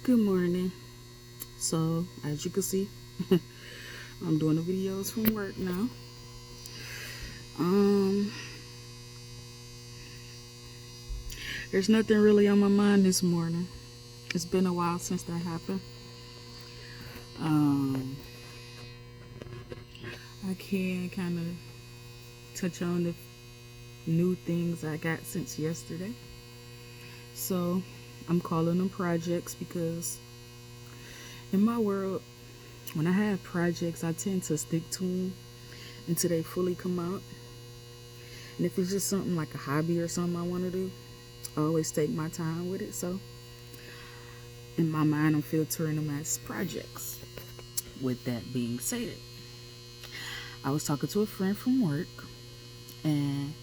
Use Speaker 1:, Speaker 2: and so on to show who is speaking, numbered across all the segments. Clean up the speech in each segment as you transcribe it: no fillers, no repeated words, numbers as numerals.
Speaker 1: Good morning. So, as you can see, I'm doing the videos from work now. Um, there's nothing really on my mind this morning. It's been a while since that happened. Um, I can kind of touch on the new things I got since yesterday. So, I'm calling them projects because in my world, when I have projects, I tend to stick to them until they fully come out. And if it's just something like a hobby or something I want to do, I always take my time with it. So in my mind, I'm filtering them as projects. With that being said, I was talking to a friend from work, and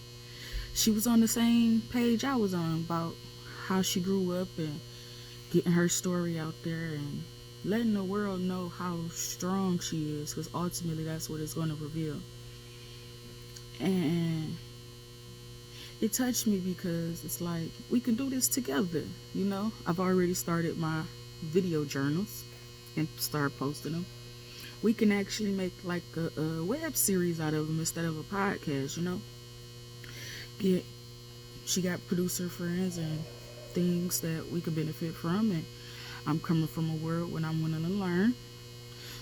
Speaker 1: she was on the same page I was on about how she grew up and getting her story out there and letting the world know how strong she is, because ultimately that's what it's going to reveal. And it touched me because it's like we can do this together. I've already started my video journals and start posting them. We can actually make like a web series out of them instead of a podcast. Get She got producer friends and things that we could benefit from, and I'm coming from a world when I'm willing to learn,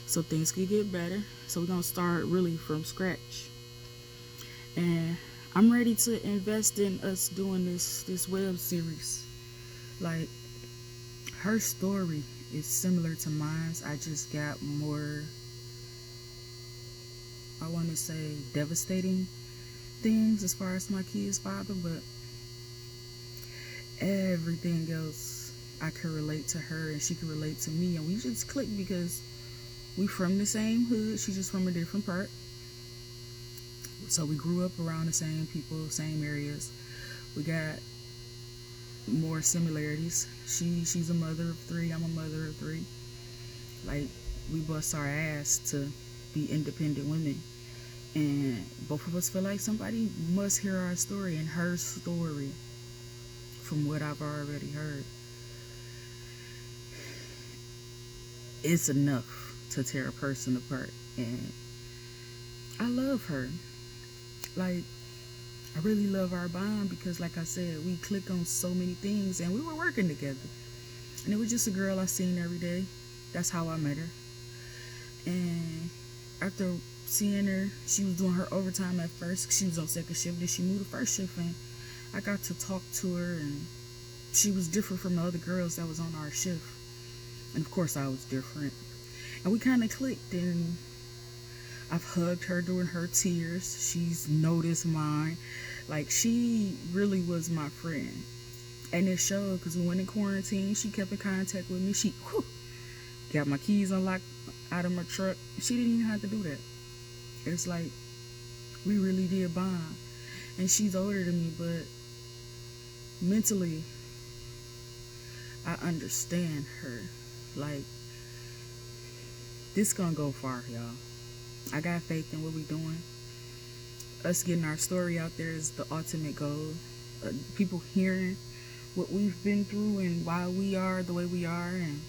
Speaker 1: so things could get better. So we're gonna start really from scratch, and I'm ready to invest in us doing this web series. Like, her story is similar to mine. I just got more, I want to say, devastating things as far as my kid's father, but everything else I could relate to her and she could relate to me, and we just clicked because we from the same hood. She just from a different part. So we grew up around the same people, same areas. We got more similarities. She's a mother of three. I'm a mother of three. Like, we bust our ass to be independent women, and both of us feel like somebody must hear our story. And her story, from what I've already heard, it's enough to tear a person apart. And I love her. Like, I really love our bond because, like I said, we click on so many things, and we were working together. And it was just a girl I seen every day. That's how I met her. And after seeing her, she was doing her overtime at first. She was on second shift, then she moved to first shift, and I got to talk to her, and she was different from the other girls that was on our shift. And of course I was different. And we kind of clicked, and I've hugged her during her tears. She's noticed mine. Like, she really was my friend. And it showed because we went in quarantine. She kept in contact with me. She got my keys unlocked out of my truck. She didn't even have to do that. It's like we really did bond. And she's older than me, but mentally, I understand her. Like, this gonna go far, y'all. I got faith in what we doing. Us getting our story out there is the ultimate goal. People hearing what we've been through and why we are the way we are, and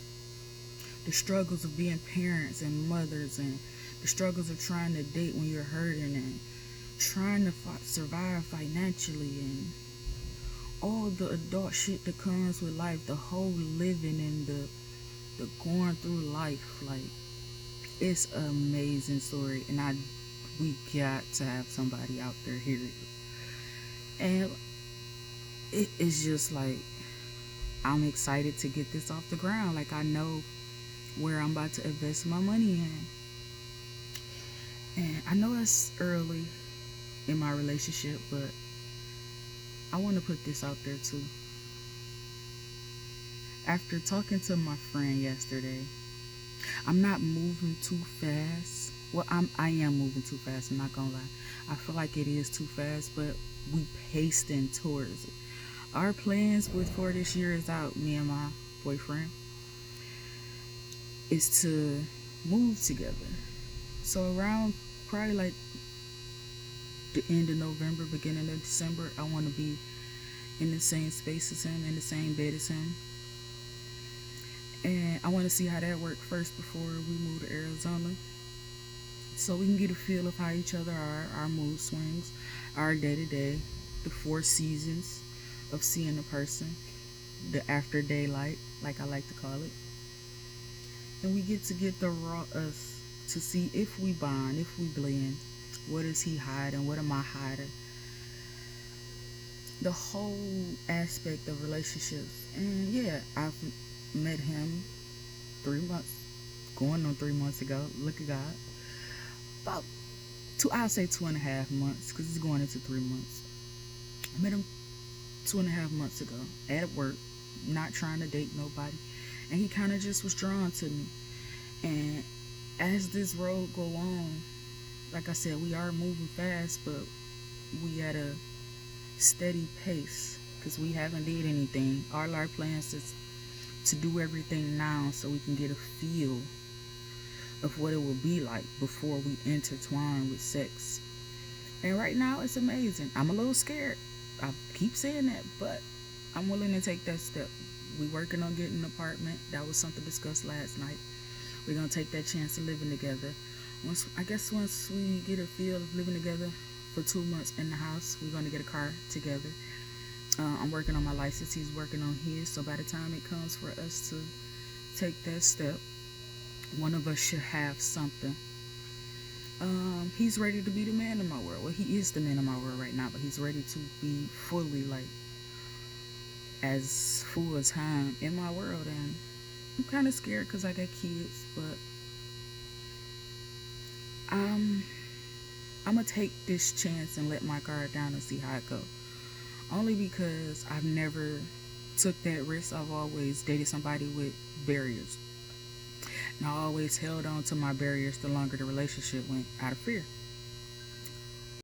Speaker 1: the struggles of being parents and mothers, and the struggles of trying to date when you're hurting, and trying to survive financially, and all the adult shit that comes with life, the whole living and the going through life. Like, it's an amazing story, and we got to have somebody out there hear it. And it is just like, I'm excited to get this off the ground. Like, I know where I'm about to invest my money in. And I know it's early in my relationship, but I want to put this out there too. After talking to my friend yesterday, I'm not moving too fast. Well, I am moving too fast, I'm not gonna lie. I feel like it is too fast, but we pasting towards it. Our plans for this year is out, me and my boyfriend, is to move together. So around probably like the end of November, beginning of December, I want to be in the same space as him, in the same bed as him. And I want to see how that works first before we move to Arizona, so we can get a feel of how each other are, our mood swings, our day to day, the 4 seasons of seeing a person, the after daylight, like I like to call it. And we get the raw us to see if we bond, if we blend. What is he hiding? What am I hiding? The whole aspect of relationships. And yeah, I've met him 3 months, going on 3 months ago. Look at God. About two, I'll say 2.5 months, because it's going into 3 months. I met him 2.5 months ago at work, not trying to date nobody. And he kind of just was drawn to me. And as this road go on, like I said, we are moving fast, but we at a steady pace because we haven't did anything. All our plans is to do everything now so we can get a feel of what it will be like before we intertwine with sex. And right now it's amazing. I'm a little scared. I keep saying that, but I'm willing to take that step. We working on getting an apartment. That was something discussed last night. We're gonna take that chance of living together. Once we get a feel of living together for 2 months in the house, we're gonna get a car together. I'm working on my license. He's working on his. So by the time it comes for us to take that step, one of us should have something. He's ready to be the man of my world. Well, he is the man of my world right now, but he's ready to be fully, like, as full time in my world. And I'm kind of scared because I got kids, but I'm gonna take this chance and let my guard down and see how it go. Only because I've never took that risk. I've always dated somebody with barriers, and I always held on to my barriers the longer the relationship went, out of fear.